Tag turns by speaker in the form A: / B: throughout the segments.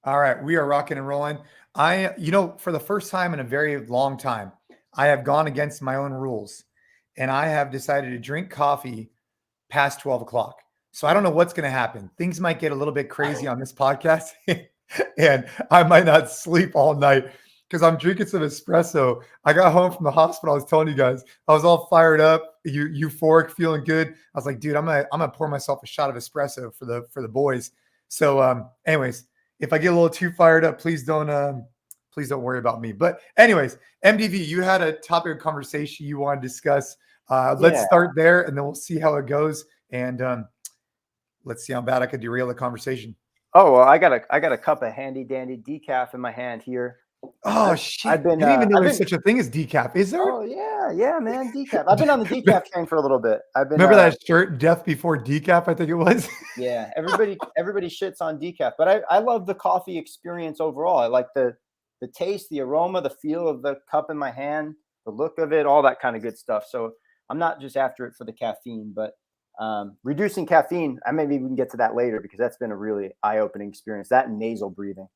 A: All right, we are rocking and rolling. For the first time in a very long time, I have gone against my own rules and I have decided to drink coffee past 12 o'clock. So I don't know what's going to happen. Things might get a little bit crazy on this podcast and I might not sleep all night because I'm drinking some espresso. I got home from the hospital. I was telling you guys, I was all fired up, euphoric, feeling good. I was like, dude, I'm gonna pour myself a shot of espresso for the boys. So, anyways, if I get a little too fired up, please don't worry about me. But anyways, MDV, you had a topic of conversation you want to discuss. Let's
B: Yeah.
A: start there, and then we'll see how it goes. And let's see how bad I could derail the conversation.
B: Oh, well, I got a cup of handy dandy decaf in my hand here.
A: Oh
B: I've,
A: shit!
B: I've been,
A: I didn't even know
B: I've
A: there's
B: been,
A: such a thing as decaf. Is there?
B: oh yeah, man, decaf. I've been on the decaf train for a little bit. I've been,
A: Remember that shirt, "Death Before Decaf"? I think it was.
B: yeah. Everybody shits on decaf, but I love the coffee experience overall. I like the taste, the aroma, the feel of the cup in my hand, the look of it, all that kind of good stuff. So I'm not just after it for the caffeine, but reducing caffeine. I maybe we can get to that later because that's been a really eye-opening experience. That and nasal breathing.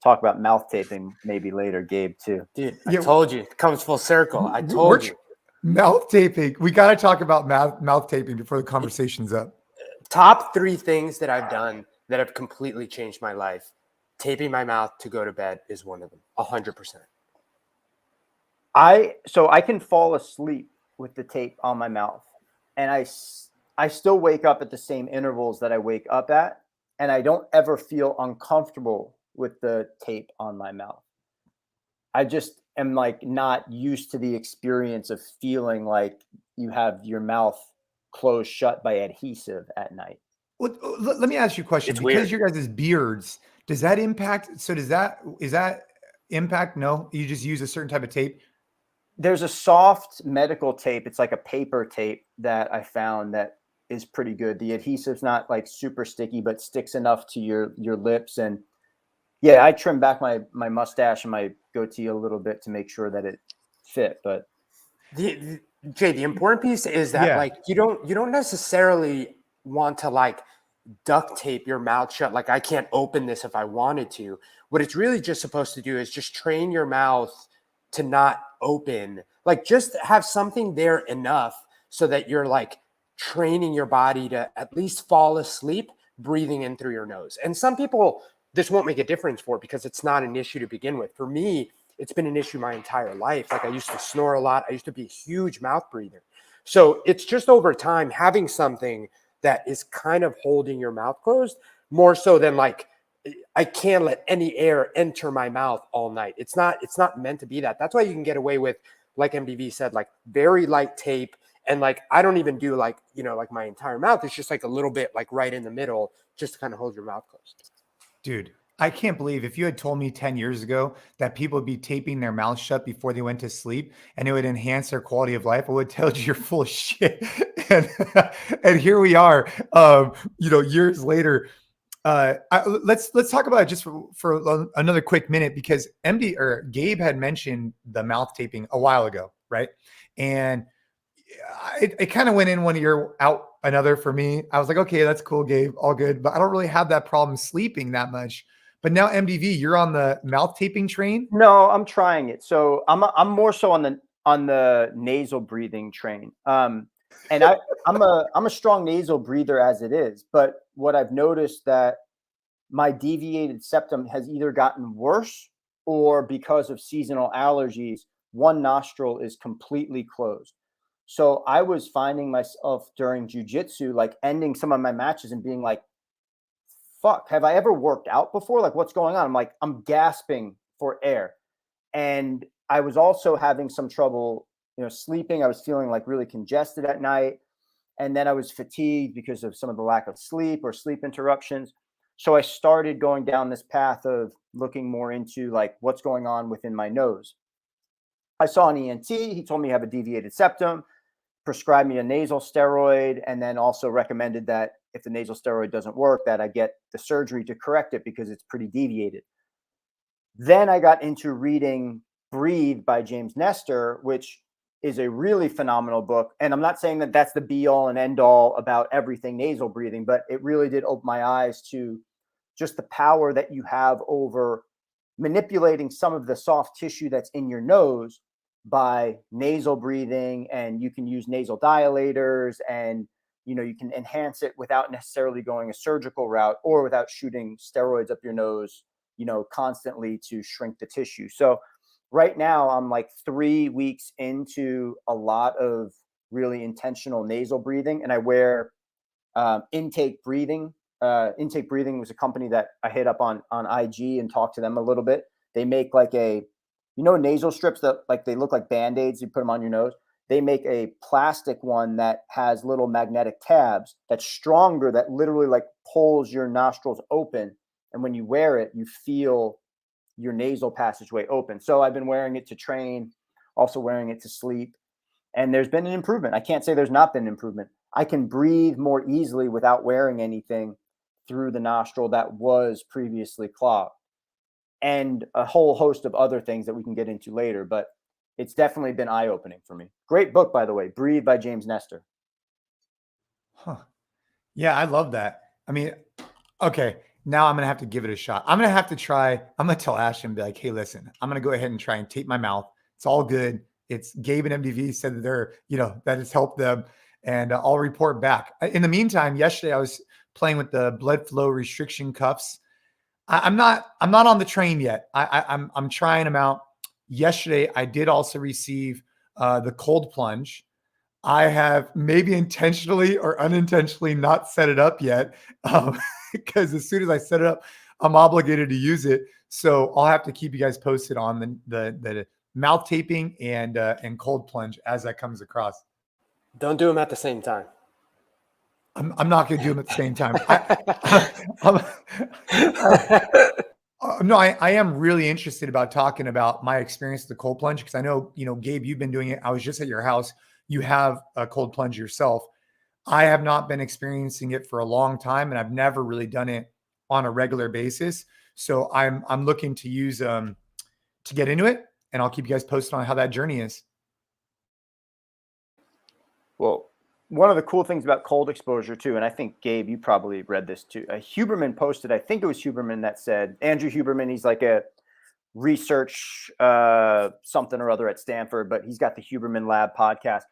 B: Talk about mouth taping maybe later, Gabe, too.
C: Dude, I told you. It comes full circle. I told you.
A: Mouth taping. We got to talk about mouth taping before the conversation's up.
C: Top 3 things that I've done that have completely changed my life. Taping my mouth to go to bed is one of them. 100%.
B: So I can fall asleep with the tape on my mouth, and I still wake up at the same intervals that I wake up at, and I don't ever feel uncomfortable with the tape on my mouth. I just am like not used to the experience of feeling like you have your mouth closed shut by adhesive at night.
A: Well, let me ask you a question.
C: It's
A: Because
C: weird.
A: your guys' beards, does that impact? So is that impact? No, you just use a certain type of tape.
B: There's a soft medical tape. It's like a paper tape that I found that is pretty good. The adhesive's not like super sticky, but sticks enough to your lips. And yeah, I trim back my mustache and my goatee a little bit to make sure that it fit. But
C: the important piece is that like you don't necessarily want to like duct tape your mouth shut. Like I can't open this if I wanted to. What it's really just supposed to do is just train your mouth to not open. Like just have something there enough so that you're like training your body to at least fall asleep breathing in through your nose. And some people, this won't make a difference for because it's not an issue to begin with. For me, it's been an issue my entire life. Like I used to snore a lot. I used to be a huge mouth breather. So it's just over time having something that is kind of holding your mouth closed more so than like, I can't let any air enter my mouth all night. It's not meant to be that. That's why you can get away with, like MDV said, like very light tape. And like, I don't even do like, like my entire mouth. It's just like a little bit like right in the middle, just to kind of hold your mouth closed.
A: Dude, I can't believe if you had told me 10 years ago that people would be taping their mouth shut before they went to sleep and it would enhance their quality of life, I would tell you you're full of shit. And here we are, years later. Let's talk about it just for another quick minute because Gabe had mentioned the mouth taping a while ago, right? And it kind of went in one ear out another for me. I was like, okay, that's cool, Gabe, all good, but I don't really have that problem sleeping that much. But now MDV, you're on the mouth taping train.
B: No, I'm trying it. So I'm more so on the nasal breathing train. And I'm a strong nasal breather as it is, but what I've noticed that my deviated septum has either gotten worse or because of seasonal allergies, one nostril is completely closed. So I was finding myself during jujitsu, like ending some of my matches and being like, fuck, have I ever worked out before? Like, what's going on? I'm like, I'm gasping for air. And I was also having some trouble, sleeping. I was feeling like really congested at night. And then I was fatigued because of some of the lack of sleep or sleep interruptions. So I started going down this path of looking more into like what's going on within my nose. I saw an ENT. He told me I have a deviated septum, prescribed me a nasal steroid, and then also recommended that if the nasal steroid doesn't work, that I get the surgery to correct it because it's pretty deviated. Then I got into reading Breathe by James Nestor, which is a really phenomenal book. And I'm not saying that that's the be all and end all about everything nasal breathing, but it really did open my eyes to just the power that you have over manipulating some of the soft tissue that's in your nose by nasal breathing. And you can use nasal dilators, and you can enhance it without necessarily going a surgical route or without shooting steroids up your nose, constantly to shrink the tissue. So right now I'm like 3 weeks into a lot of really intentional nasal breathing, and I wear Intake Breathing. Intake Breathing was a company that I hit up on IG and talked to them a little bit. They make like nasal strips that like they look like Band-Aids. You put them on your nose. They make a plastic one that has little magnetic tabs that's stronger, that literally like pulls your nostrils open. And when you wear it, you feel your nasal passageway open. So I've been wearing it to train, also wearing it to sleep. And there's been an improvement. I can't say there's not been an improvement. I can breathe more easily without wearing anything through the nostril that was previously clogged, and a whole host of other things that we can get into later. But it's definitely been eye-opening for me. Great book, by the way, Breathe by James Nestor.
A: Huh. Yeah, I love that. I mean, okay, now I'm going to have to give it a shot. I'm going to have to try. I'm going to tell Ashton and be like, hey, listen, I'm going to go ahead and try and tape my mouth. It's all good. It's Gabe and MDV said that they're, that it's helped them, and I'll report back. In the meantime, yesterday I was playing with the blood flow restriction cuffs. I'm not on the train yet. I'm trying them out. Yesterday, I did also receive the cold plunge. I have maybe intentionally or unintentionally not set it up yet, because as soon as I set it up, I'm obligated to use it. So I'll have to keep you guys posted on the mouth taping and cold plunge as that comes across.
C: Don't do them at the same time.
A: I'm not going to do them at the same time. No, I am really interested about talking about my experience with the cold plunge, because I know, Gabe, you've been doing it. I was just at your house. You have a cold plunge yourself. I have not been experiencing it for a long time, and I've never really done it on a regular basis. So I'm looking to use to get into it, and I'll keep you guys posted on how that journey is.
B: Well, one of the cool things about cold exposure too, and I think Gabe, you probably read this too. Huberman posted, I think it was Huberman that said, Andrew Huberman, he's like a research something or other at Stanford, but he's got the Huberman Lab podcast.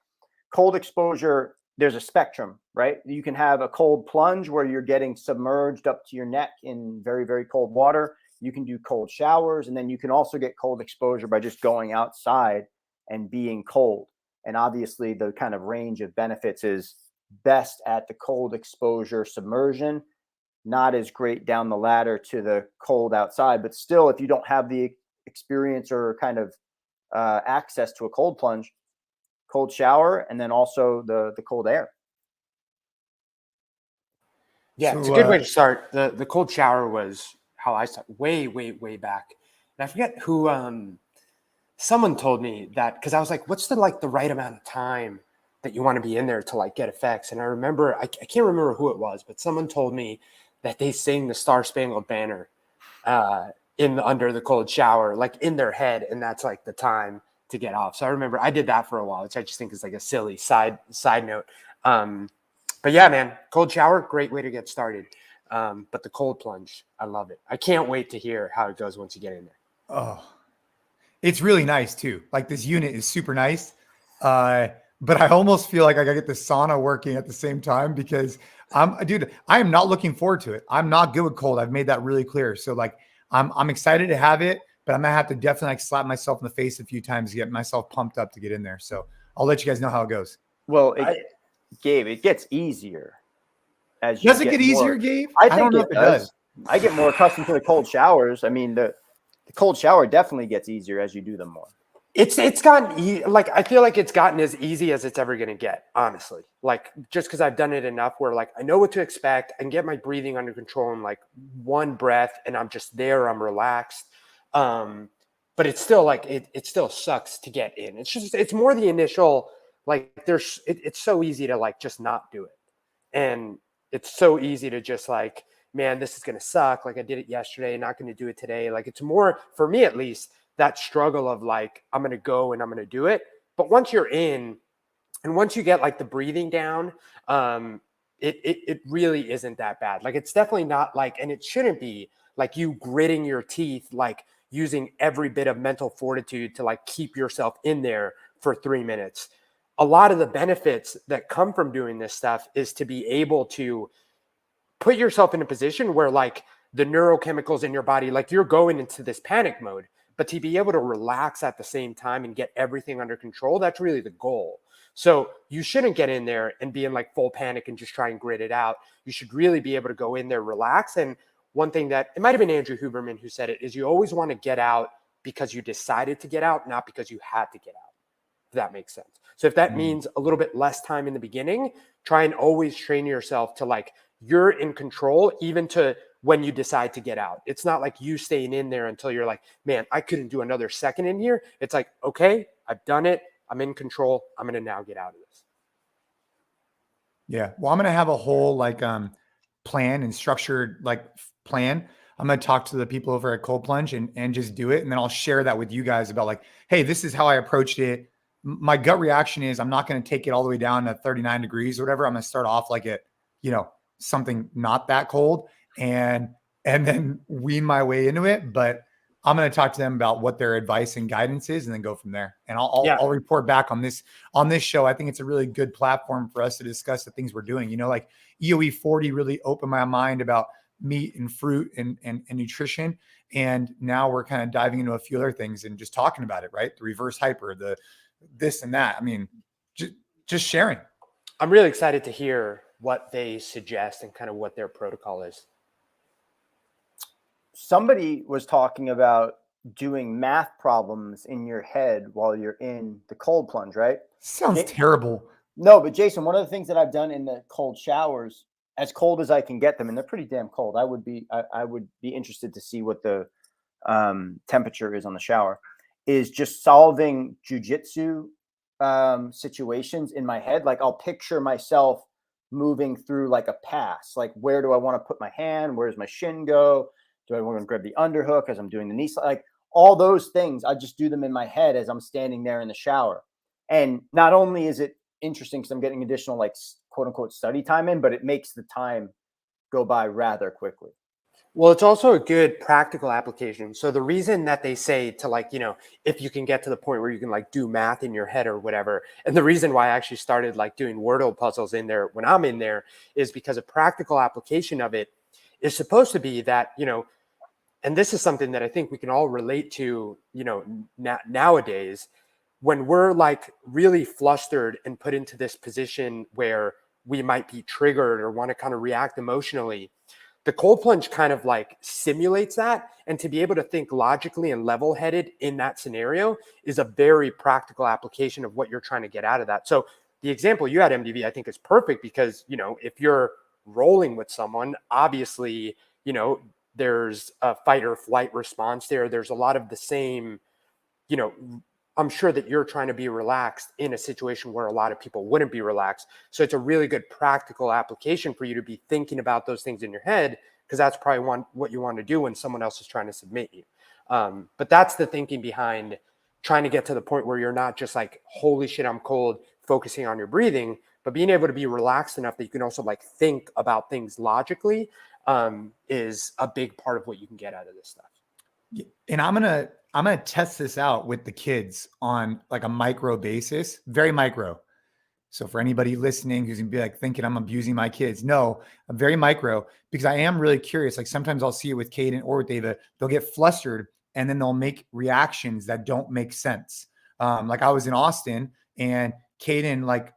B: Cold exposure, there's a spectrum, right? You can have a cold plunge where you're getting submerged up to your neck in very, very cold water. You can do cold showers, and then you can also get cold exposure by just going outside and being cold. And obviously the kind of range of benefits is best at the cold exposure submersion, not as great down the ladder to the cold outside. But still, if you don't have the experience or kind of access to a cold plunge, cold shower, and then also the cold air.
C: Yeah, it's a good way to start. The cold shower was how I started way, way, way back. And I forget who someone told me that, because I was like, what's the right amount of time that you want to be in there to get effects? And I remember, I can't remember who it was, but someone told me that they sing the Star Spangled Banner under the cold shower, in their head. And that's the time to get off. So I remember I did that for a while, which I just think is a silly side note. But yeah, man, cold shower, great way to get started. But the cold plunge, I love it. I can't wait to hear how it goes once you get in there.
A: Oh, it's really nice too. This unit is super nice. But I almost feel like I gotta get the sauna working at the same time, because I am not looking forward to it. I'm not good with cold. I've made that really clear. So I'm excited to have it, but I'm gonna have to definitely slap myself in the face a few times to get myself pumped up to get in there. So I'll let you guys know how it goes.
B: Well, Gabe, it gets easier as you
A: does it get easier, Gabe?
B: I don't know
A: if it does.
B: I get more accustomed to the cold showers. I mean, the cold shower definitely gets easier as you do them more.
C: It's gotten I feel like it's gotten as easy as it's ever going to get, honestly. Just because I've done it enough where I know what to expect. I can get my breathing under control in one breath, and I'm just there. I'm relaxed. But it's still it still sucks to get in. It's more the initial it's so easy to just not do it, and it's so easy to just man, this is going to suck. I did it yesterday, not going to do it today. It's more, for me at least, that struggle of I'm going to go and I'm going to do it. But once you're in, and once you get the breathing down, it really isn't that bad. Like, it's definitely not like, and it shouldn't be like you gritting your teeth, like using every bit of mental fortitude to like keep yourself in there for 3 minutes. A lot of the benefits that come from doing this stuff is to be able to put yourself in a position where like the neurochemicals in your body, like you're going into this panic mode, but to be able to relax at the same time and get everything under control, that's really the goal. So you shouldn't get in there and be in like full panic and just try and grit it out. You should really be able to go in there, relax. And one thing that, it might have been Andrew Huberman who said it, is you always want to get out because you decided to get out, not because you had to get out, if that makes sense. So if that means a little bit less time in the beginning, try and always train yourself to like, you're in control, even to when you decide to get out. It's not like you staying in there until you're like, man, I couldn't do another second in here. It's like, okay, I've done it. I'm in control. I'm going to now get out of this.
A: Yeah. Well, I'm going to have a whole like plan and structured like plan. I'm going to talk to the people over at Cold Plunge and just do it. And then I'll share that with you guys about like, hey, this is how I approached it. My gut reaction is I'm not going to take it all the way down to 39 degrees or whatever. I'm going to start off like it, something not that cold and then wean my way into it. But I'm going to talk to them about what their advice and guidance is and then go from there. And I'll report back on this show. I think it's a really good platform for us to discuss the things we're doing. Like EOE 40 really opened my mind about meat and fruit and nutrition. And now we're kind of diving into a few other things and just talking about it, right? The reverse hyper, the this and that. I mean, just sharing.
C: I'm really excited to hear what they suggest and kind of what their protocol is.
B: Somebody was talking about doing math problems in your head while you're in the cold plunge, right?
A: Sounds terrible.
B: No, but Jason, one of the things that I've done in the cold showers, as cold as I can get them, and they're pretty damn cold. I would be interested to see what the temperature is on the shower, is just solving jujitsu situations in my head. Like I'll picture myself moving through like a pass. Like, where do I want to put my hand? Where does my shin go? Do I want to grab the underhook as I'm doing the knee slide? Like all those things, I just do them in my head as I'm standing there in the shower. And not only is it interesting because I'm getting additional like quote unquote study time in, but it makes the time go by rather quickly.
C: Well, it's also a good practical application. So the reason that they say to like, if you can get to the point where you can like do math in your head or whatever, and the reason why I actually started like doing Wordle puzzles in there when I'm in there is because a practical application of it is supposed to be that, and this is something that I think we can all relate to, nowadays, when we're like really flustered and put into this position where we might be triggered or want to kind of react emotionally, the cold plunge kind of like simulates that. And to be able to think logically and level-headed in that scenario is a very practical application of what you're trying to get out of that. So the example you had, MDV, I think is perfect because, if you're rolling with someone, obviously, there's a fight or flight response there. There's a lot of the same, I'm sure that you're trying to be relaxed in a situation where a lot of people wouldn't be relaxed. So it's a really good practical application for you to be thinking about those things in your head, because that's probably what you want to do when someone else is trying to submit you. But that's the thinking behind trying to get to the point where you're not just like, holy shit, I'm cold, focusing on your breathing, but being able to be relaxed enough that you can also like think about things logically is a big part of what you can get out of this stuff.
A: And I'm gonna test this out with the kids on like a micro basis, very micro. So for anybody listening who's gonna be like thinking I'm abusing my kids, no, I'm very micro, because I am really curious. Like sometimes I'll see it with Caden or with Ava, they'll get flustered and then they'll make reactions that don't make sense. Like I was in Austin and Caden like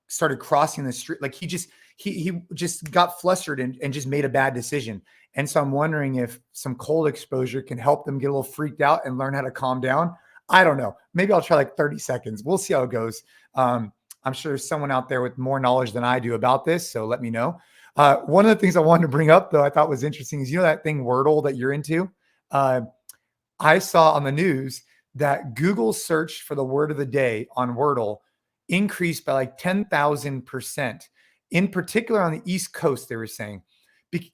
A: started crossing the street. Like he just got flustered and just made a bad decision. And so I'm wondering if some cold exposure can help them get a little freaked out and learn how to calm down. I don't know. Maybe I'll try like 30 seconds. We'll see how it goes. I'm sure there's someone out there with more knowledge than I do about this, so let me know. One of the things I wanted to bring up, though, I thought was interesting is, that thing Wordle that you're into? I saw on the news that Google search for the word of the day on Wordle increased by like 10,000%. In particular on the East Coast, they were saying.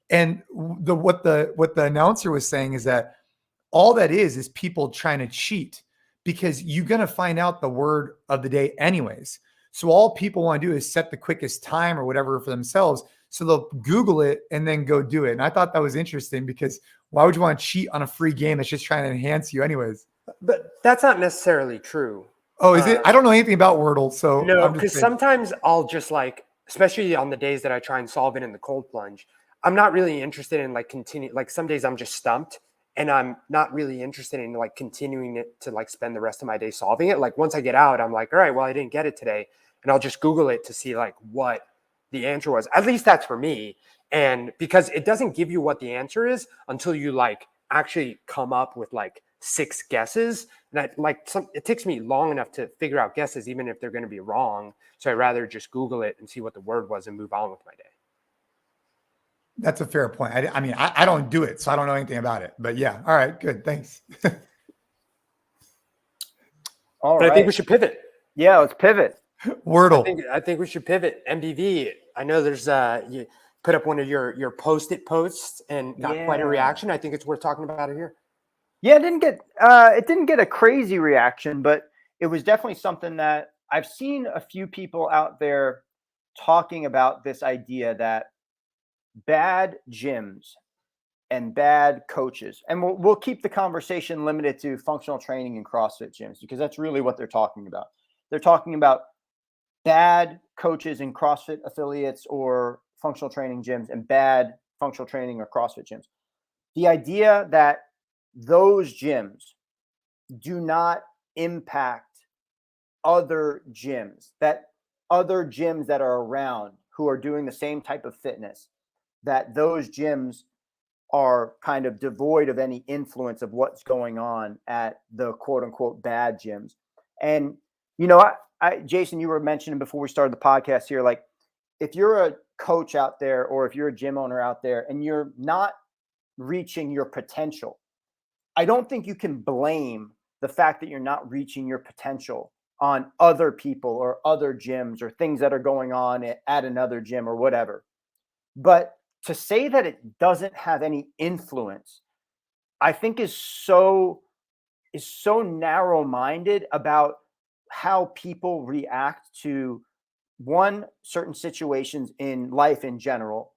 A: And what the announcer was saying is that all that is people trying to cheat, because you're going to find out the word of the day anyways. So all people want to do is set the quickest time or whatever for themselves. So they'll Google it and then go do it. And I thought that was interesting because why would you want to cheat on a free game that's just trying to enhance you anyways?
C: But that's not necessarily true.
A: Oh, is it? I don't know anything about Wordle. So
C: No,
A: I'm just
C: because
A: saying.
C: sometimes I'll just like, especially on the days that I try and solve it in the cold plunge, I'm not really interested in like continue. Like some days I'm just stumped and I'm not really interested in like continuing it to like spend the rest of my day solving it. Like once I get out, I'm like, all right, well, I didn't get it today. And I'll just Google it to see like what the answer was. At least that's for me. And because it doesn't give you what the answer is until you like actually come up with like 6 guesses. And it takes me long enough to figure out guesses, even if they're going to be wrong. So I'd rather just Google it and see what the word was and move on with my day.
A: That's a fair point. I mean, I don't do it, so I don't know anything about it. But yeah, all right, good, thanks.
B: All
C: but
B: right.
C: I think we should pivot.
B: Yeah, let's pivot.
A: Wordle.
C: I think we should pivot. MDV. I know there's you put up one of your post-it posts and got quite a reaction. I think it's worth talking about it here.
B: Yeah, it didn't get a crazy reaction, but it was definitely something that I've seen a few people out there talking about this idea that bad gyms and bad coaches, and we'll keep the conversation limited to functional training and CrossFit gyms because that's really what they're talking about. They're talking about bad coaches in CrossFit affiliates or functional training gyms and bad functional training or CrossFit gyms. The idea that those gyms do not impact other gyms, that other gyms that are around who are doing the same type of fitness, that those gyms are kind of devoid of any influence of what's going on at the quote unquote bad gyms. And, you know, Jason, you were mentioning before we started the podcast here, like if you're a coach out there or if you're a gym owner out there and you're not reaching your potential, I don't think you can blame the fact that you're not reaching your potential on other people or other gyms or things that are going on at another gym or whatever. But to say that it doesn't have any influence, I think is so narrow-minded about how people react to one, certain situations in life in general,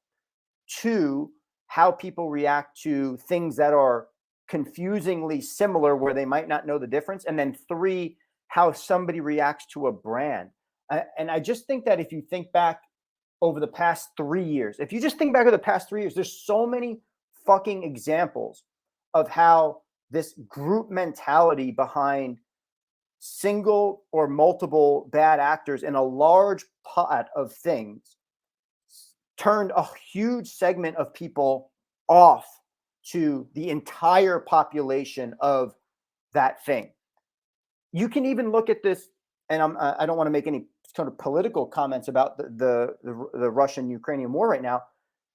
B: two, how people react to things that are confusingly similar where they might not know the difference, and then three, how somebody reacts to a brand. And I just think that if you think back over the past 3 years, if you just think back over the past 3 years, there's so many fucking examples of how this group mentality behind single or multiple bad actors in a large pot of things turned a huge segment of people off to the entire population of that thing. You can even look at this, and I don't want to make any sort of political comments about the Russian-Ukrainian war right now,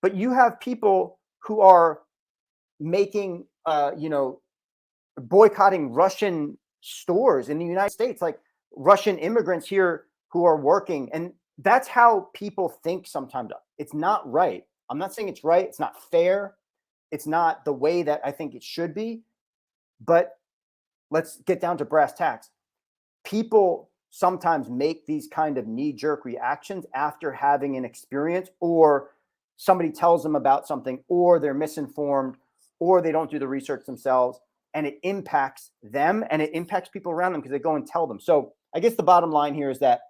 B: but you have people who are making, boycotting Russian stores in the United States, like Russian immigrants here who are working. And that's how people think sometimes. It's not right. I'm not saying it's right. It's not fair. It's not the way that I think it should be. But let's get down to brass tacks. People sometimes make these kind of knee-jerk reactions after having an experience, or somebody tells them about something, or they're misinformed, or they don't do the research themselves, and it impacts them and it impacts people around them because they go and tell them. So I guess the bottom line here is that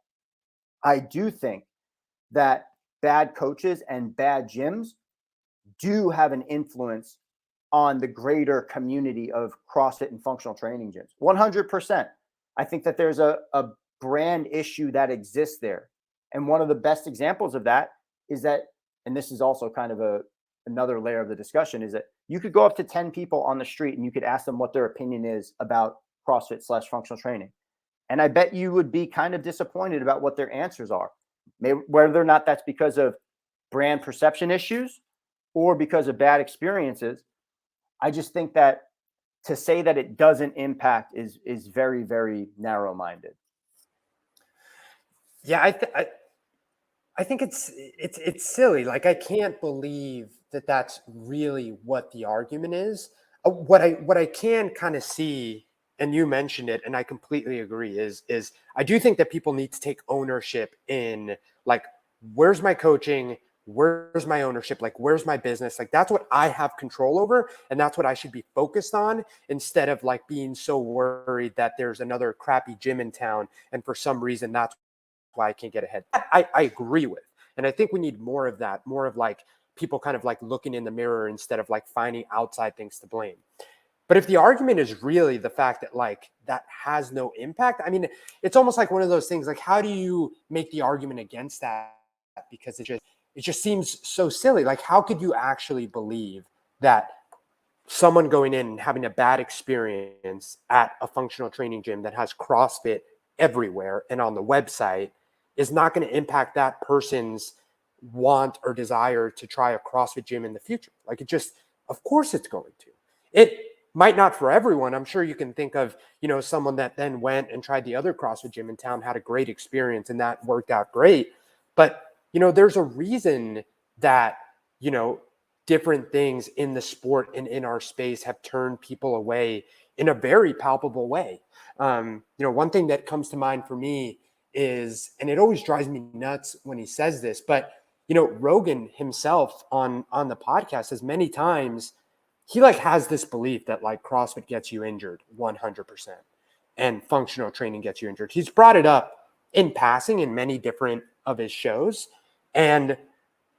B: I do think that bad coaches and bad gyms do have an influence on the greater community of CrossFit and functional training gyms. 100%. I think that there's a brand issue that exists there. And one of the best examples of that is that, and this is also kind of another layer of the discussion, is that you could go up to 10 people on the street and you could ask them what their opinion is about CrossFit/functional training. And I bet you would be kind of disappointed about what their answers are. Maybe, whether or not that's because of brand perception issues or because of bad experiences. I just think that to say that it doesn't impact is very, very narrow-minded.
C: Yeah, I think it's silly. Like, I can't believe that that's really what the argument is. What I can kind of see and you mentioned it, and I completely agree, is I do think that people need to take ownership in, like, where's my coaching? Where's my ownership? Like, where's my business? Like, that's what I have control over, and that's what I should be focused on, instead of like being so worried that there's another crappy gym in town, and for some reason that's why I can't get ahead. I agree with. And I think we need more of that, more of like people kind of like looking in the mirror instead of like finding outside things to blame. But if the argument is really the fact that like that has no impact, I mean, it's almost like one of those things, like, how do you make the argument against that? Because it just seems so silly. Like, how could you actually believe that someone going in and having a bad experience at a functional training gym that has CrossFit everywhere and on the website is not going to impact that person's want or desire to try a CrossFit gym in the future? Like, it just, of course it's going to. It might not for everyone. I'm sure you can think of, someone that then went and tried the other CrossFit gym in town, had a great experience, and that worked out great. But, there's a reason that, different things in the sport and in our space have turned people away in a very palpable way. One thing that comes to mind for me is, and it always drives me nuts when he says this, but, Rogan himself on the podcast says many times, he like has this belief that like CrossFit gets you injured 100% and functional training gets you injured. He's brought it up in passing in many different of his shows. And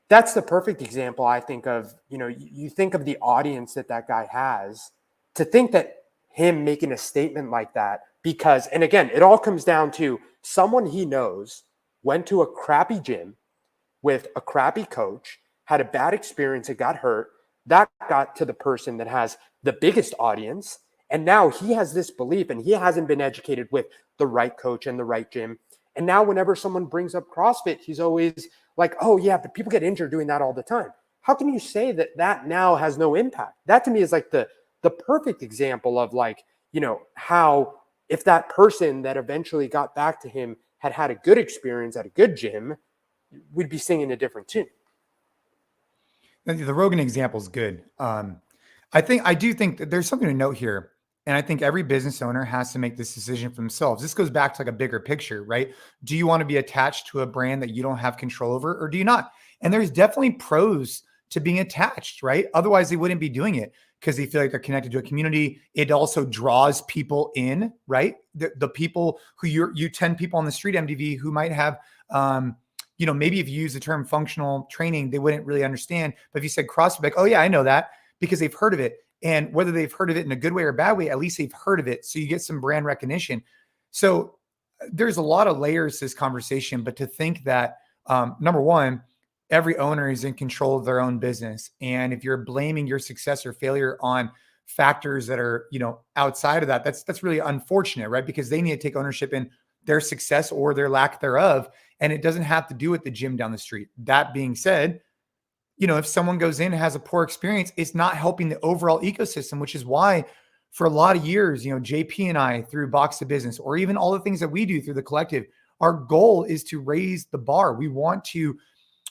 C: that's the perfect example, I think, of, you think of the audience that guy has, to think that him making a statement like that, because, and again, it all comes down to someone he knows went to a crappy gym with a crappy coach, had a bad experience, it got hurt. That got to the person that has the biggest audience. And now he has this belief, and he hasn't been educated with the right coach and the right gym. And now whenever someone brings up CrossFit, he's always like, oh yeah, but people get injured doing that all the time. How can you say that now has no impact? That to me is like the perfect example of like, how if that person that eventually got back to him had a good experience at a good gym, we'd be singing a different tune.
A: The Rogan example is good. I do think that there's something to note here. And I think every business owner has to make this decision for themselves. This goes back to like a bigger picture, right? Do you want to be attached to a brand that you don't have control over, or do you not? And there's definitely pros to being attached, right? Otherwise they wouldn't be doing it, because they feel like they're connected to a community. It also draws people in, right? The people who you 10 people on the street, MDV, who might have, maybe if you use the term functional training, they wouldn't really understand. But if you said CrossFit, like, oh yeah, I know that, because they've heard of it. And whether they've heard of it in a good way or a bad way, at least they've heard of it. So you get some brand recognition. So there's a lot of layers to this conversation, but to think that, number one, every owner is in control of their own business. And if you're blaming your success or failure on factors that are, outside of that, that's really unfortunate, right? Because they need to take ownership in their success or their lack thereof. And it doesn't have to do with the gym down the street. That being said, if someone goes in and has a poor experience, it's not helping the overall ecosystem, which is why for a lot of years, JP and I, through Box to Business, or even all the things that we do through the collective, our goal is to raise the bar. We want to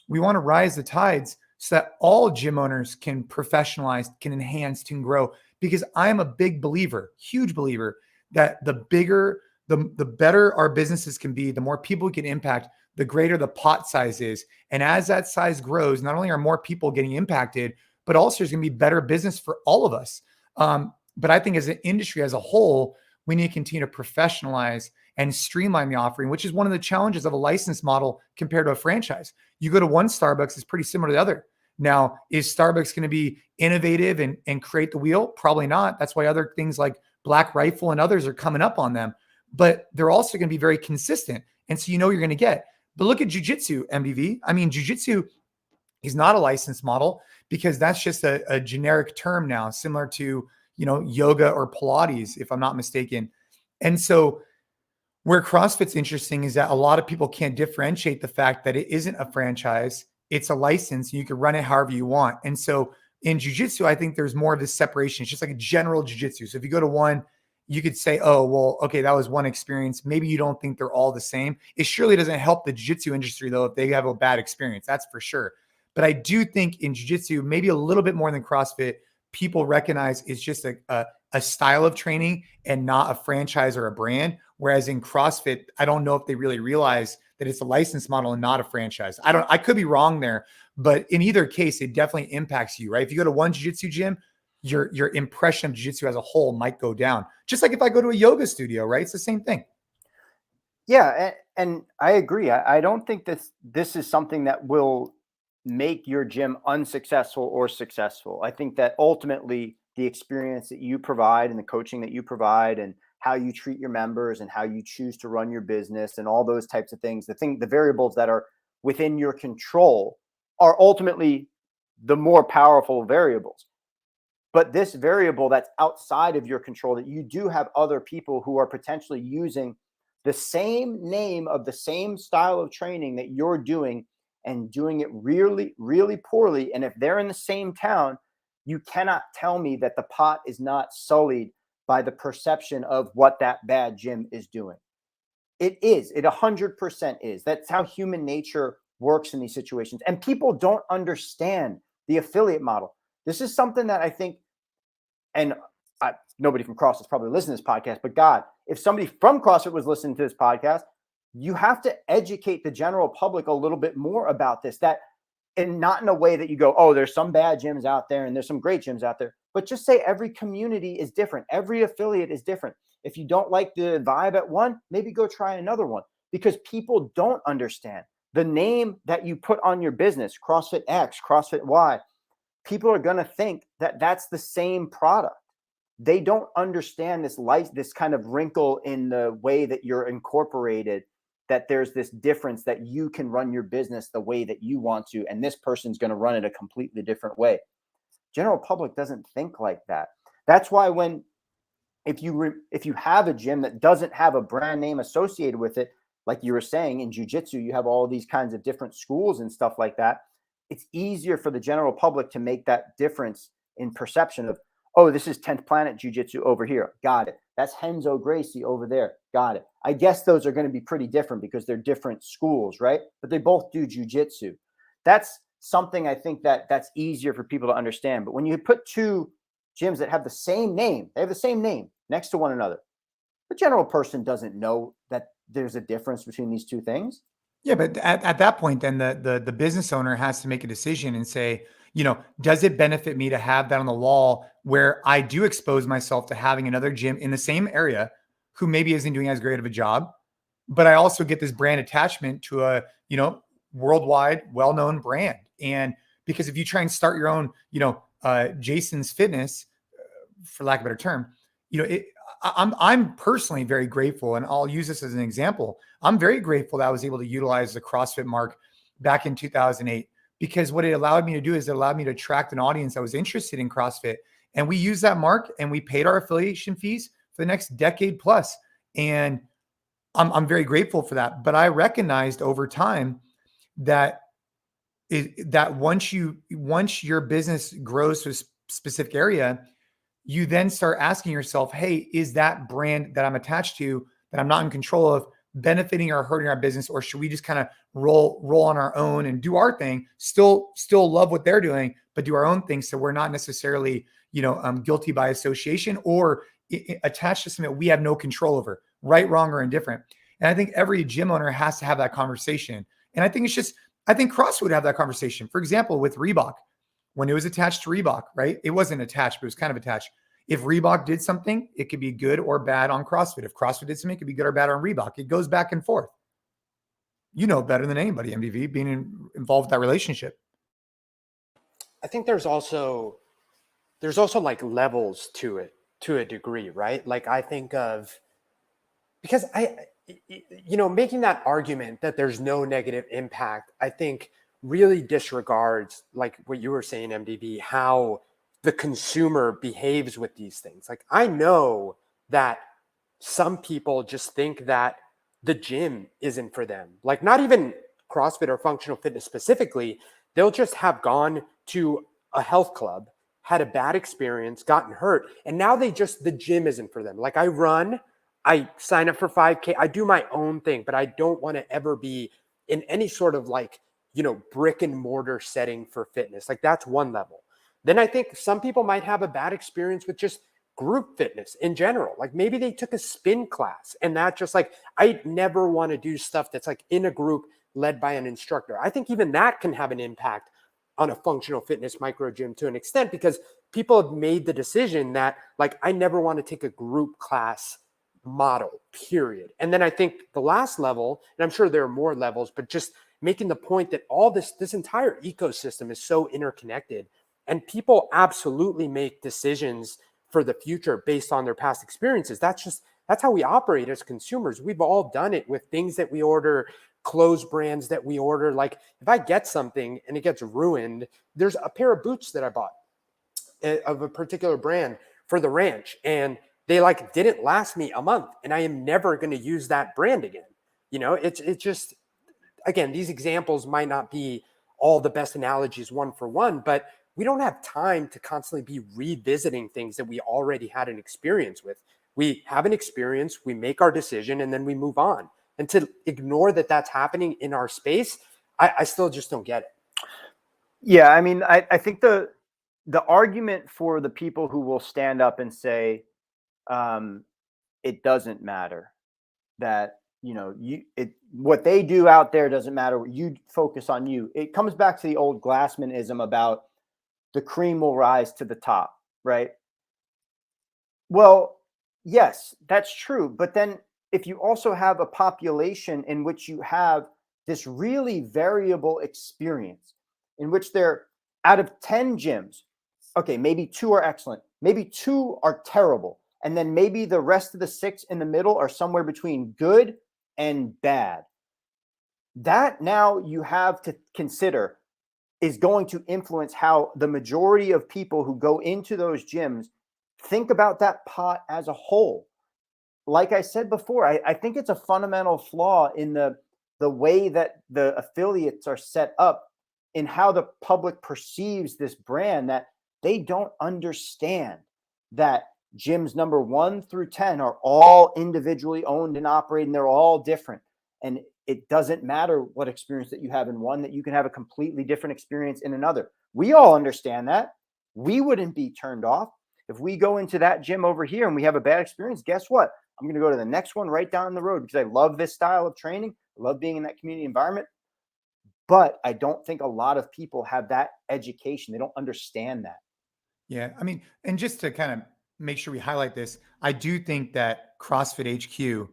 A: rise the tides so that all gym owners can professionalize, can enhance, can grow. Because I am a big believer, huge believer, that the bigger, the better our businesses can be, the more people we can impact, the greater the pot size is. And as that size grows, not only are more people getting impacted, but also there's going to be better business for all of us. But I think as an industry as a whole, we need to continue to professionalize and streamline the offering, which is one of the challenges of a license model compared to a franchise. You go to one Starbucks, it's pretty similar to the other. Now, is Starbucks going to be innovative and create the wheel? Probably not. That's why other things like Black Rifle and others are coming up on them. But they're also going to be very consistent. And so you're going to get. But look at Jujitsu, MDV. I mean, Jujitsu is not a license model, because that's just a generic term now, similar to, yoga or Pilates, if I'm not mistaken. And so where CrossFit's interesting is that a lot of people can't differentiate the fact that it isn't a franchise. It's a license. And you can run it however you want. And so in Jiu-Jitsu, I think there's more of this separation. It's just like a general Jiu-Jitsu. So if you go to one, you could say, oh, well, okay, that was one experience. Maybe you don't think they're all the same. It surely doesn't help the jiu-jitsu industry, though, if they have a bad experience. That's for sure. But I do think in jiu-jitsu, maybe a little bit more than CrossFit, people recognize is just a style of training and not a franchise or a brand. Whereas in CrossFit, I don't know if they really realize that it's a license model and not a franchise. I could be wrong there, but in either case, it definitely impacts you, right? If you go to one jiu-jitsu gym, your impression of jiu-jitsu as a whole might go down. Just like if I go to a yoga studio, right? It's the same thing.
B: Yeah, and I agree. I don't think this is something that will make your gym unsuccessful or successful. I think that ultimately the experience that you provide and the coaching that you provide and how you treat your members and how you choose to run your business and all those types of things, the variables that are within your control are ultimately the more powerful variables. But this variable that's outside of your control, that you do have other people who are potentially using the same name of the same style of training that you're doing and doing it really, really poorly. And if they're in the same town, you cannot tell me that the pot is not sullied by the perception of what that bad gym is doing. It is. It 100% is. That's how human nature works in these situations. And people don't understand the affiliate model. This is something that I think, and nobody from CrossFit's probably listening to this podcast, but God, if somebody from CrossFit was listening to this podcast, you have to educate the general public a little bit more about this, and not in a way that you go, oh, there's some bad gyms out there and there's some great gyms out there, but just say every community is different. Every affiliate is different. If you don't like the vibe at one, maybe go try another one, because people don't understand the name that you put on your business, CrossFit X, CrossFit Y. People are going to think that that's the same product. They don't understand this kind of wrinkle in the way that you're incorporated, that there's this difference, that you can run your business the way that you want to, and this person's going to run it a completely different way. General public doesn't think like that. That's why if you have a gym that doesn't have a brand name associated with it, like you were saying in jiu-jitsu, you have all these kinds of different schools and stuff like that. It's easier for the general public to make that difference in perception of, oh, this is 10th Planet Jiu-Jitsu over here. Got it. That's Henzo Gracie over there. Got it. I guess those are going to be pretty different because they're different schools, right? But they both do jiu-jitsu. That's something I think that's easier for people to understand. But when you put two gyms that have the same name, they have the same name next to one another, the general person doesn't know that there's a difference between these two things.
A: Yeah, but at that point, then the business owner has to make a decision and say, does it benefit me to have that on the wall where I do expose myself to having another gym in the same area who maybe isn't doing as great of a job, but I also get this brand attachment to a, worldwide well-known brand. And because if you try and start your own, Jason's Fitness, for lack of a better term, I'm personally very grateful, and I'll use this as an example. I'm very grateful that I was able to utilize the CrossFit mark back in 2008, because what it allowed me to do is it allowed me to attract an audience that was interested in CrossFit. And we used that mark and we paid our affiliation fees for the next decade plus. And I'm very grateful for that. But I recognized over time that once your business grows to a specific area, you then start asking yourself, hey, is that brand that I'm attached to, that I'm not in control of, benefiting or hurting our business? Or should we just kind of roll on our own and do our thing, still love what they're doing, but do our own thing, so we're not necessarily, guilty by association or attached to something that we have no control over, right, wrong, or indifferent. And I think every gym owner has to have that conversation. And I think CrossFit would have that conversation. For example, with Reebok, when it was attached to Reebok, right? It wasn't attached, but it was kind of attached. If Reebok did something, it could be good or bad on CrossFit. If CrossFit did something, it could be good or bad on Reebok. It goes back and forth. You know better than anybody, MDV, being involved with that relationship.
C: I think there's also like levels to it, to a degree, right? Like I think of, because making that argument that there's no negative impact, I think really disregards, like what you were saying, MDV, how the consumer behaves with these things. Like I know that some people just think that the gym isn't for them. Like not even CrossFit or functional fitness specifically. They'll just have gone to a health club, had a bad experience, gotten hurt, and now the gym isn't for them. Like I sign up for 5K, I do my own thing, but I don't want to ever be in any sort of like, brick and mortar setting for fitness. Like that's one level. then I think some people might have a bad experience with just group fitness in general. Like maybe they took a spin class and that just like, I never want to do stuff that's like in a group led by an instructor. I think even that can have an impact on a functional fitness micro gym to an extent, because people have made the decision that like, I never want to take a group class model, period. And then I think the last level, and I'm sure there are more levels, but just making the point that all this entire ecosystem is so interconnected, and people absolutely make decisions for the future based on their past experiences. That's how we operate as consumers. We've all done it with things that we order, clothes brands that we order. Like if I get something and it gets ruined, there's a pair of boots that I bought of a particular brand for the ranch, and they like didn't last me a month, and I am never going to use that brand again. You know, it's just, again, these examples might not be all the best analogies one for one, but we don't have time to constantly be revisiting things that we already had an experience with. We have an experience, we make our decision, and then we move on. And to ignore that that's happening in our space, I still just don't get it.
B: Yeah, I mean, I think the argument for the people who will stand up and say, it doesn't matter, that, you know, what they do out there doesn't matter, you focus on you. It comes back to the old Glassmanism about the cream will rise to the top, right? Well, yes, that's true. But then if you also have a population in which you have this really variable experience, in which they're out of 10 gyms, okay, maybe 2 are excellent, maybe 2 are terrible, and then maybe the rest of the 6 in the middle are somewhere between good and bad. That now you have to consider is going to influence how the majority of people who go into those gyms think about that pot as a whole. Like I said before, I think it's a fundamental flaw in the way that the affiliates are set up, in how the public perceives this brand, that they don't understand that gyms number 1 through 10 are all individually owned and operated, and they're all different. And it doesn't matter what experience that you have in one, that you can have a completely different experience in another. We all understand that. We wouldn't be turned off. If we go into that gym over here and we have a bad experience, guess what? I'm going to go to the next one right down the road, because I love this style of training. I love being in that community environment. But I don't think a lot of people have that education. They don't understand that.
A: Yeah. I mean, and just to kind of make sure we highlight this, I do think that CrossFit HQ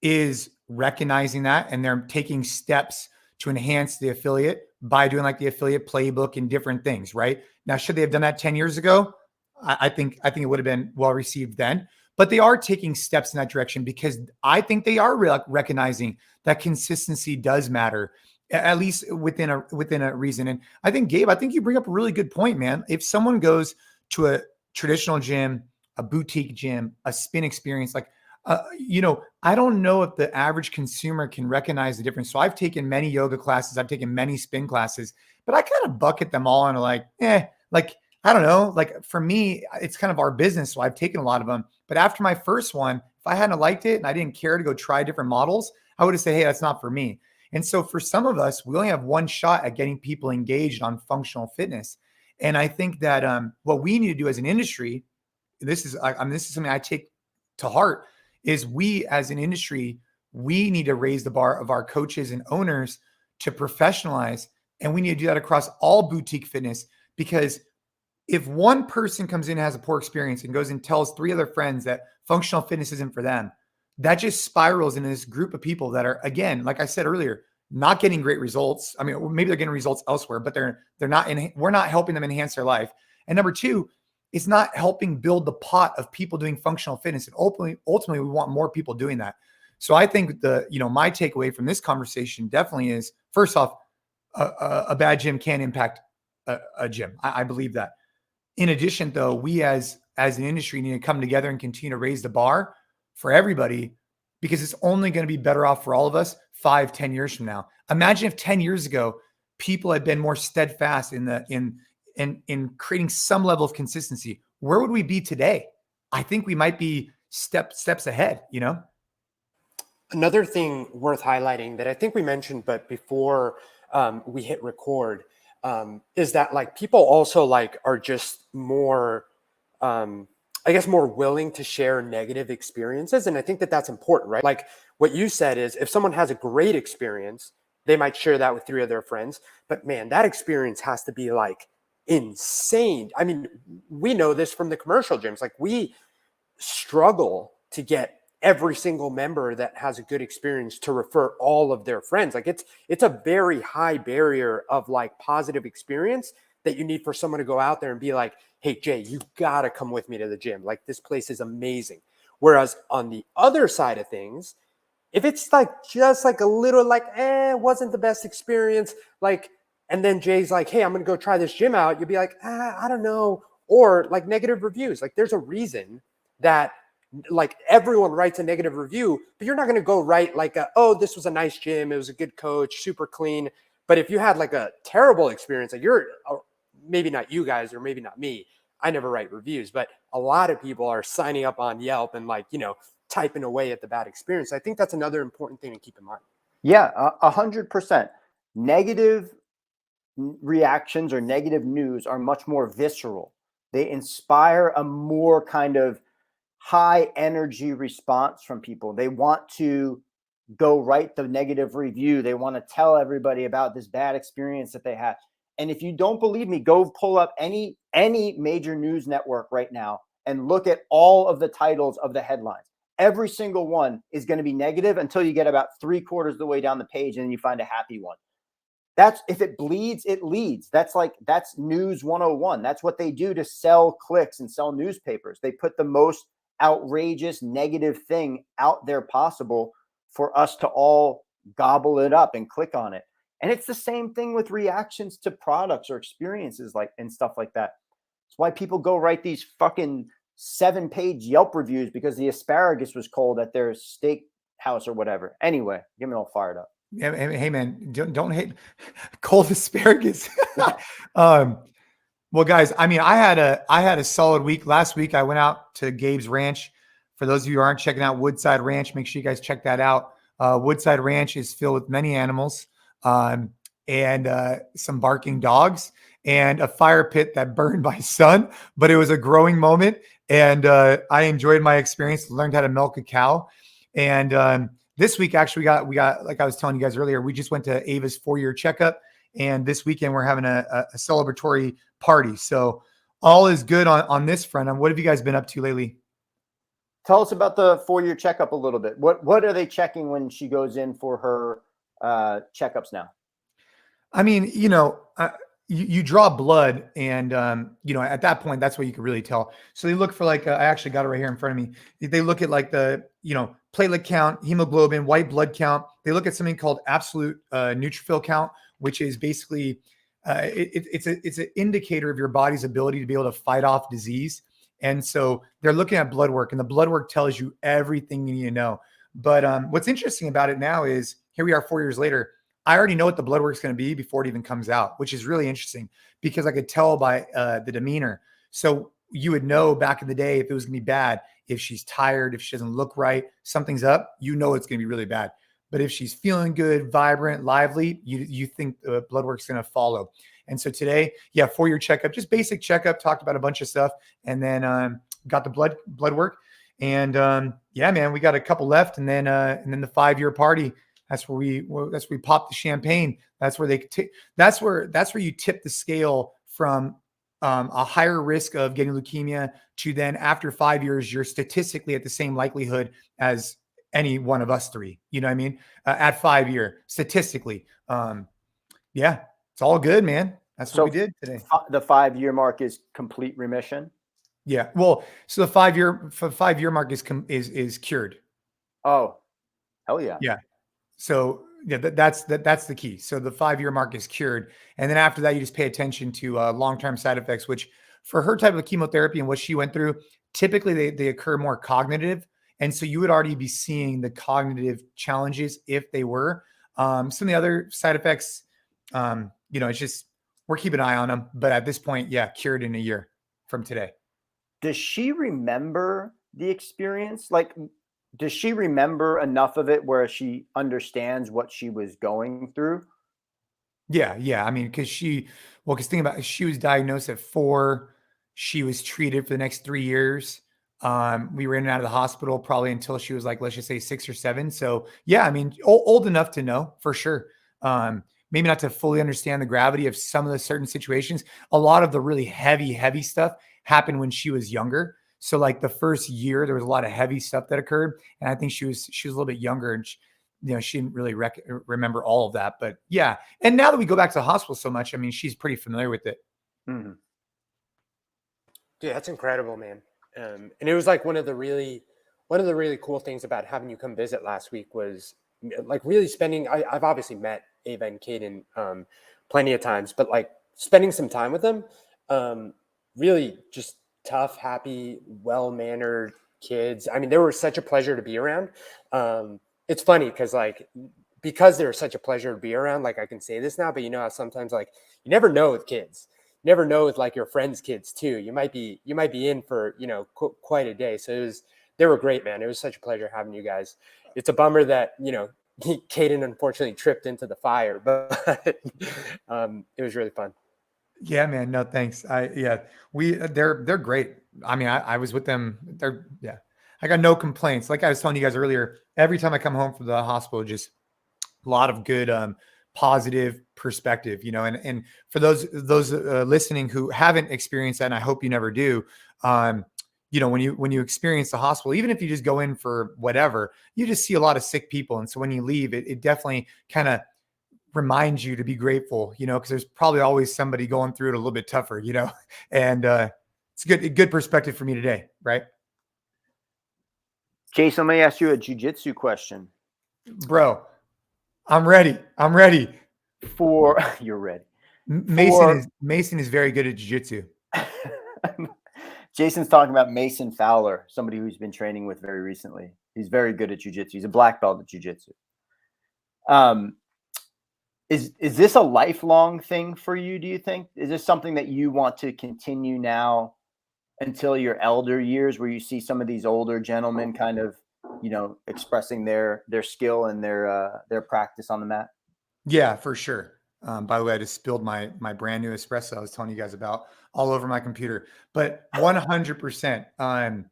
A: is recognizing that, and they're taking steps to enhance the affiliate by doing like the affiliate playbook and different things, right? Now, should they have done that 10 years ago? I think it would have been well received then, but they are taking steps in that direction, because I think they are recognizing that consistency does matter, at least within a reason. And I think, Gabe, I think you bring up a really good point, man. If someone goes to a traditional gym, a boutique gym, a spin experience, like, I don't know if the average consumer can recognize the difference. So I've taken many yoga classes, I've taken many spin classes, but I kind of bucket them all into like, like, I don't know, like for me, it's kind of our business. So I've taken a lot of them, but after my first one, if I hadn't liked it and I didn't care to go try different models, I would have said, hey, that's not for me. And so for some of us, we only have one shot at getting people engaged on functional fitness. And I think that what we need to do as an industry, this is something I take to heart, is we as an industry, we need to raise the bar of our coaches and owners to professionalize. And we need to do that across all boutique fitness, because if one person comes in and has a poor experience and goes and tells 3 other friends that functional fitness isn't for them, that just spirals into this group of people that are, again, like I said earlier, not getting great results. I mean, maybe they're getting results elsewhere, but we're not helping them enhance their life. And number 2, it's not helping build the pot of people doing functional fitness. And ultimately we want more people doing that. So I think my takeaway from this conversation definitely is, first off, a bad gym can impact a gym. I believe that. In addition, though, we as an industry need to come together and continue to raise the bar for everybody, because it's only going to be better off for all of us 5-10 years from now. Imagine if 10 years ago, people had been more steadfast in creating some level of consistency. Where would we be today? I think we might be steps ahead,
C: Another thing worth highlighting that I think we mentioned, but before we hit record, is that like people also like are just more, I guess, more willing to share negative experiences. And I think that that's important, right? Like what you said is if someone has a great experience, they might share that with 3 of their friends. But man, that experience has to be like insane. I mean, we know this from the commercial gyms. Like we struggle to get every single member that has a good experience to refer all of their friends. Like it's a very high barrier of like positive experience that you need for someone to go out there and be like, hey, Jay, you got to come with me to the gym. Like this place is amazing. Whereas on the other side of things, if it's like just like a little like, it wasn't the best experience, like, and then Jay's like, hey, I'm going to go try this gym out. You'll be like, I don't know. Or like negative reviews. Like there's a reason that like everyone writes a negative review, but you're not going to go write like, oh, this was a nice gym. It was a good coach, super clean. But if you had like a terrible experience, like you're maybe not you guys, or maybe not me, I never write reviews, but a lot of people are signing up on Yelp and like, typing away at the bad experience. I think that's another important thing to keep in mind.
B: Yeah, 100%. Negative reactions or negative news are much more visceral. They inspire a more kind of high energy response from people. They want to go write the negative review. They want to tell everybody about this bad experience that they had. And if you don't believe me, go pull up any major news network right now and look at all of the titles of the headlines. Every single one is going to be negative until you get about 3/4 of the way down the page and then you find a happy one. That's if it bleeds, it leads. That's news 101. That's what they do to sell clicks and sell newspapers. They put the most outrageous negative thing out there possible for us to all gobble it up and click on it. And it's the same thing with reactions to products or experiences and stuff like that. It's why people go write these fucking 7-page Yelp reviews because the asparagus was cold at their steak house or whatever. Anyway, get me all fired up.
A: Yeah, hey man, don't hate cold asparagus. Well, guys, I mean, I had a solid week. Last week, I went out to Gabe's ranch. For those of you who aren't checking out Woodside Ranch, make sure you guys check that out. Woodside Ranch is filled with many animals, and some barking dogs, and a fire pit that burned my son. But it was a growing moment, and I enjoyed my experience. Learned how to milk a cow, and this week actually we got like I was telling you guys earlier, we just went to Avas 4-year checkup, and this weekend we're having a celebratory party. So all is good on this front. And what have you guys been up to lately?
B: Tell us about the 4-year checkup a little bit. What are they checking when she goes in for her checkups now?
A: I mean, you draw blood, and at that point, that's what you can really tell. So they look for like I actually got it right here in front of me. They look at like the platelet count, hemoglobin, white blood count. They look at something called absolute neutrophil count, which is basically it's an indicator of your body's ability to be able to fight off disease. And so they're looking at blood work, and the blood work tells you everything you need to know. But what's interesting about it now is here we are 4 years later. I already know what the blood work is going to be before it even comes out, which is really interesting because I could tell by the demeanor. So you would know back in the day if it was going to be bad, if she's tired, if she doesn't look right, something's up, it's going to be really bad. But if she's feeling good, vibrant, lively, you think the blood work is going to follow. And so today, 4-year checkup, just basic checkup, talked about a bunch of stuff, and then got the blood work. And man, we got a couple left, and then the 5-year party. That's where we pop the champagne. That's where that's where you tip the scale from a higher risk of getting leukemia to then after 5 years, you're statistically at the same likelihood as any one of us three. You know what I mean? At 5 year, statistically. It's all good, man. That's what we did today.
B: The 5-year mark is complete remission.
A: Yeah. Well, so the 5-year mark is cured.
B: Oh, hell yeah.
A: Yeah. So that's the key. So the 5-year mark is cured. And then after that, you just pay attention to long-term side effects, which for her type of chemotherapy and what she went through, typically they occur more cognitive. And so you would already be seeing the cognitive challenges if they were. Some of the other side effects, it's just, we're keeping an eye on them. But at this point, cured in a year from today.
B: Does she remember the experience? Like, does she remember enough of it where she understands what she was going through?
A: Yeah. Yeah. I mean, because think about it, she was diagnosed at 4. She was treated for the next 3 years. We were in and out of the hospital probably until she was like, let's just say 6 or 7. So yeah, I mean, old enough to know for sure. Maybe not to fully understand the gravity of some of the certain situations. A lot of the really heavy stuff happened when she was younger. So like the first year, there was a lot of heavy stuff that occurred, and I think she was a little bit younger, and she didn't really remember all of that. But yeah, and now that we go back to the hospital so much, I mean, she's pretty familiar with it.
B: Mhm.
C: Dude, that's incredible, man. And it was like one of the really cool things about having you come visit last week was like really spending. I've obviously met Ava and Caden plenty of times, but like spending some time with them, really just tough, happy, well-mannered kids. I mean, they were such a pleasure to be around. It's funny because they're such a pleasure to be around. Like I can say this now, but you know how sometimes like you never know with kids. You never know with like your friends' kids too. You might be in for quite a day. So they were great, man. It was such a pleasure having you guys. It's a bummer that Caden unfortunately tripped into the fire, but it was really fun.
A: Yeah, man. No, thanks. They're great. I mean, I was with them. I got no complaints. Like I was telling you guys earlier, every time I come home from the hospital, just a lot of good, positive perspective, and for those listening who haven't experienced that, and I hope you never do, when you experience the hospital, even if you just go in for whatever, you just see a lot of sick people. And so when you leave, it definitely kind of reminds you to be grateful, because there's probably always somebody going through it a little bit tougher, and it's a good perspective for me today. Right.
B: Jason, let me ask you a jujitsu question.
A: Bro, I'm ready.
B: You're ready.
A: Mason is very good at jiu-jitsu.
B: Jason's talking about Mason Fowler, somebody who's been training with very recently. He's very good at jiu-jitsu. He's a black belt at jiu-jitsu. Is this a lifelong thing for you, do you think? Is this something that you want to continue now until your elder years, where you see some of these older gentlemen kind of, expressing their skill and their practice on the mat?
A: Yeah, for sure. By the way, I just spilled my brand new espresso I was telling you guys about all over my computer. But 100%,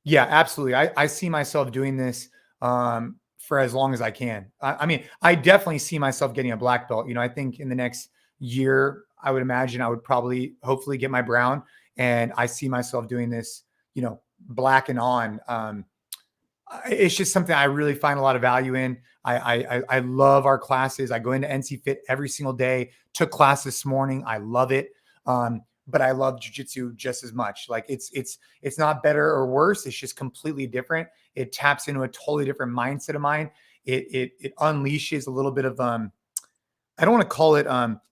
A: yeah, absolutely. I see myself doing this for as long as I can. I mean, I definitely see myself getting a black belt. I think in the next year, I would imagine I would probably, hopefully, get my brown, and I see myself doing this, black and on. It's just something I really find a lot of value in. I love our classes. I go into NCFIT every single day. Took class this morning. I love it. But I love jiu-jitsu just as much. Like it's not better or worse. It's just completely different. It taps into a totally different mindset of mine. It unleashes a little bit of I don't want to call it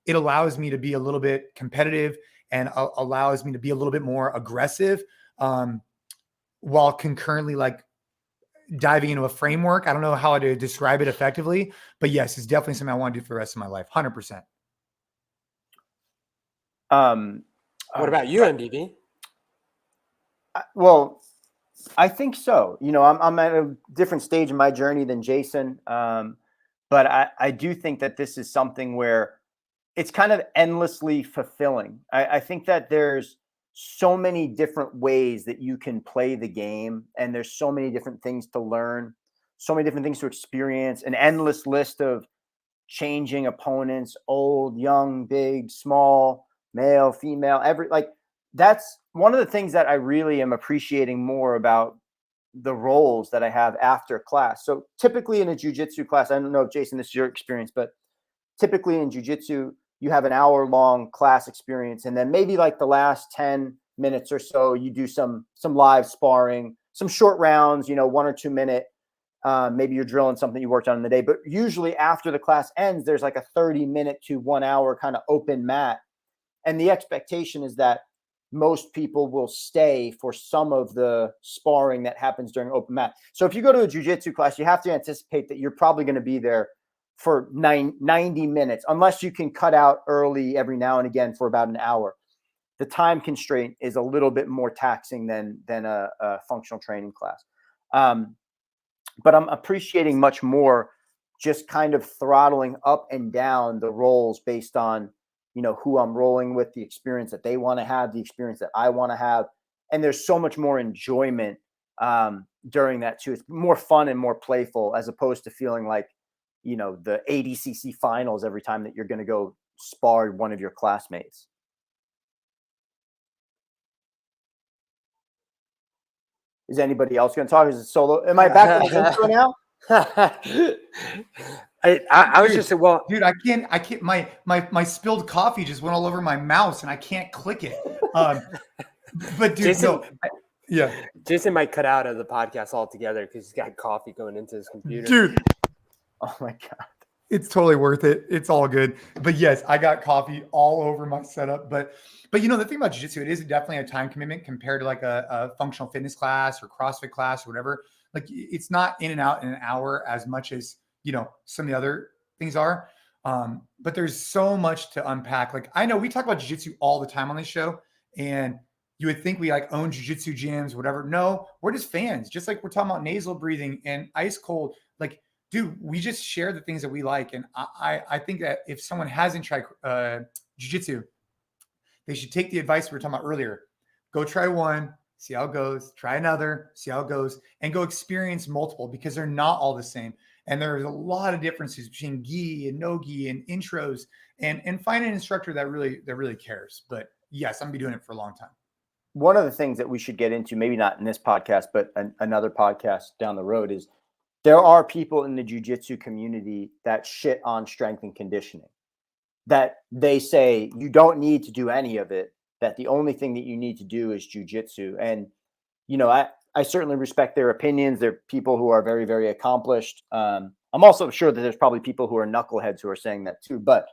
A: it allows me to be a little bit competitive, and allows me to be a little bit more aggressive, while concurrently like diving into a framework. I don't know how to describe it effectively, but yes, it's definitely something I want to do for the rest of my life. 100%.
C: What about you, MDV?
B: Well, I think so. I'm at a different stage in my journey than Jason. But I do think that this is something where it's kind of endlessly fulfilling. I think that there's so many different ways that you can play the game, and there's so many different things to learn, so many different things to experience, an endless list of changing opponents, old, young, big, small, male, female, that's one of the things that I really am appreciating more about the roles that I have after class. So typically in a jiu-jitsu class, I don't know if Jason, this is your experience, but typically in jiu-jitsu, you have an hour-long class experience, and then maybe like the last 10 minutes or so, you do some live sparring, some short rounds, 1 or 2 minute. Maybe you're drilling something you worked on in the day, but usually after the class ends, there's like a 30-minute to 1 hour kind of open mat. And the expectation is that most people will stay for some of the sparring that happens during open mat. So if you go to a jiu-jitsu class, you have to anticipate that you're probably going to be there for 90 minutes, unless you can cut out early every now and again for about an hour. The time constraint is a little bit more taxing than a functional training class. But I'm appreciating much more just kind of throttling up and down the rolls based on, who I'm rolling with, the experience that they want to have, the experience that I want to have. And there's so much more enjoyment during that too. It's more fun and more playful, as opposed to feeling like, the ADCC finals every time that you're going to go spar one of your classmates. Is anybody else going to talk? Is it solo? Am I back in the intro now?
C: I was just well,
A: dude, I can't. My spilled coffee just went all over my mouse, and I can't click it. But dude,
C: Jason,
A: yeah,
C: Jason might cut out of the podcast altogether because he's got coffee going into his computer.
A: Dude,
B: oh my god,
A: it's totally worth it. It's all good. But yes, I got coffee all over my setup. But the thing about jiu-jitsu, it is definitely a time commitment compared to like a functional fitness class or CrossFit class or whatever. Like, it's not in and out in an hour as much as, some of the other things are. But there's so much to unpack. Like, I know we talk about jiu-jitsu all the time on this show, and you would think we like own jiu-jitsu gyms, whatever. No, we're just fans. Just like we're talking about nasal breathing and ice cold. Like, dude, we just share the things that we like. And I think that if someone hasn't tried jiu-jitsu, they should take the advice we were talking about earlier. Go try one, see how it goes. Try another, see how it goes, and go experience multiple, because they're not all the same. And there's a lot of differences between gi and no gi and intros, and find an instructor that really cares. But yes, I'm gonna be doing it for a long time.
B: One of the things that we should get into, maybe not in this podcast, but another podcast down the road, is there are people in the jiu-jitsu community that shit on strength and conditioning, that they say you don't need to do any of it, that the only thing that you need to do is jiu-jitsu. And, I certainly respect their opinions. They're people who are very, very accomplished. I'm also sure that there's probably people who are knuckleheads who are saying that too. But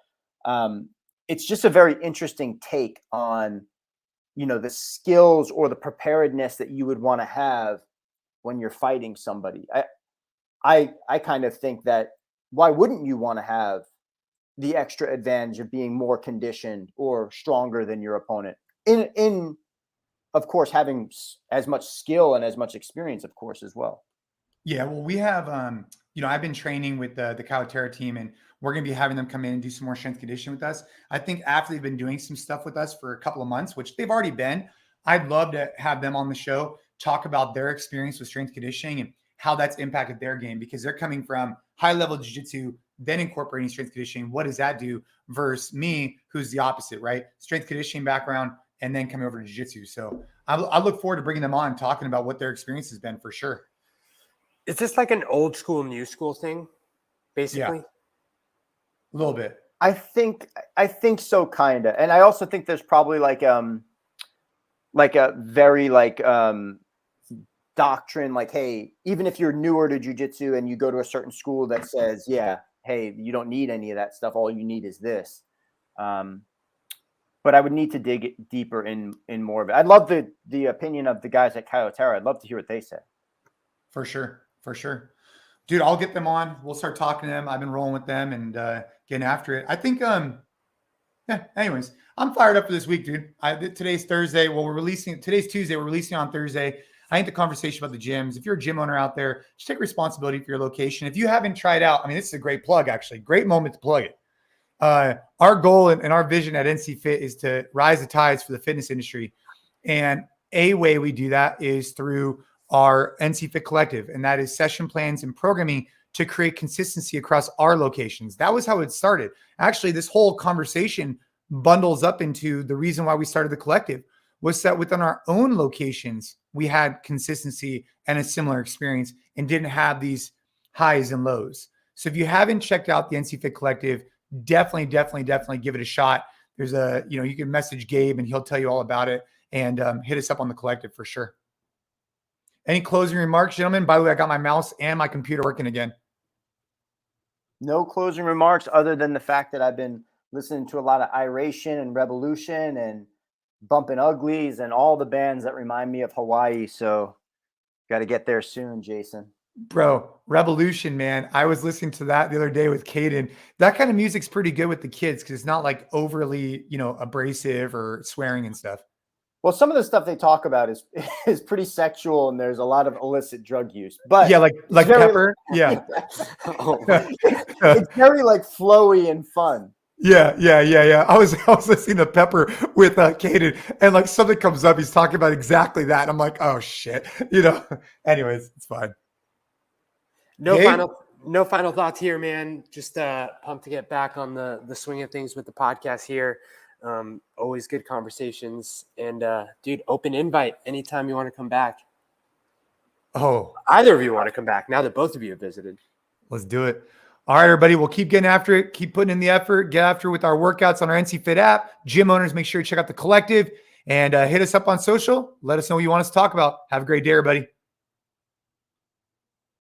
B: it's just a very interesting take on, the skills or the preparedness that you would want to have when you're fighting somebody. I kind of think that, why wouldn't you want to have the extra advantage of being more conditioned or stronger than your opponent in of course, having as much skill and as much experience, of course, as well.
A: Yeah, well, we have, I've been training with the Calaterra team, and we're going to be having them come in and do some more strength conditioning with us. I think after they've been doing some stuff with us for a couple of months, which they've already been, I'd love to have them on the show, talk about their experience with strength conditioning and how that's impacted their game, because they're coming from high-level jiu-jitsu, then incorporating strength conditioning. What does that do versus me, who's the opposite, right? Strength conditioning background, and then coming over to jiu-jitsu. So I look forward to bringing them on, talking about what their experience has been, for sure.
C: Is this like an old school, new school thing, basically?
A: Yeah. A little bit.
B: I think so, kind of. And I also think there's probably like a very doctrine, like, hey, even if you're newer to jiu-jitsu and you go to a certain school that says, yeah, hey, you don't need any of that stuff, all you need is this. But I would need to dig deeper in more of it. I'd love the opinion of the guys at Calaterra. I'd love to hear what they say.
A: For sure. Dude, I'll get them on. We'll start talking to them. I've been rolling with them and getting after it. I think, anyways, I'm fired up for this week, dude. Today's Thursday. Well, today's Tuesday. We're releasing on Thursday. I think the conversation about the gyms, if you're a gym owner out there, just take responsibility for your location. If you haven't tried out, this is a great plug, actually. Great moment to plug it. Our goal and our vision at NCFIT is to rise the tides for the fitness industry. And a way we do that is through our NCFIT collective, and that is session plans and programming to create consistency across our locations. That was how it started. Actually, this whole conversation bundles up into the reason why we started the collective, was that within our own locations, we had consistency and a similar experience and didn't have these highs and lows. So if you haven't checked out the NCFIT collective, definitely give it a shot. There's you can message Gabe and he'll tell you all about it, and hit us up on the collective for sure. Any closing remarks, gentlemen? By the way, I got my mouse and my computer working again.
B: No closing remarks other than the fact that I've been listening to a lot of Iration and Revolution and Bumpin' Uglies and all the bands that remind me of Hawaii. So got to get there soon, Jason.
A: Bro, Revolution, man. I was listening to that the other day with Caden. That kind of music's pretty good with the kids because it's not like overly, abrasive or swearing and stuff.
B: Well, some of the stuff they talk about is pretty sexual, and there's a lot of illicit drug use. But
A: yeah, like
B: very,
A: pepper. Yeah.
C: Oh,
B: it's very like flowy and fun.
A: Yeah. I was listening to Pepper with Caden, and like something comes up. He's talking about exactly that. And I'm like, oh shit, Anyways, it's fine.
C: No
A: Gabe?
C: no final thoughts here, man. Just pumped to get back on the swing of things with the podcast here. Always good conversations, and dude, open invite anytime you want to come back.
A: Oh,
C: Either of you want to come back now that both of you have visited.
A: let's do it. All right, everybody. We'll keep getting after it. Keep putting in the effort. Get after it with our workouts on our NCFIT app. Gym owners, make sure you check out the collective and hit us up on social. Let us know what you want us to talk about. Have a great day, everybody.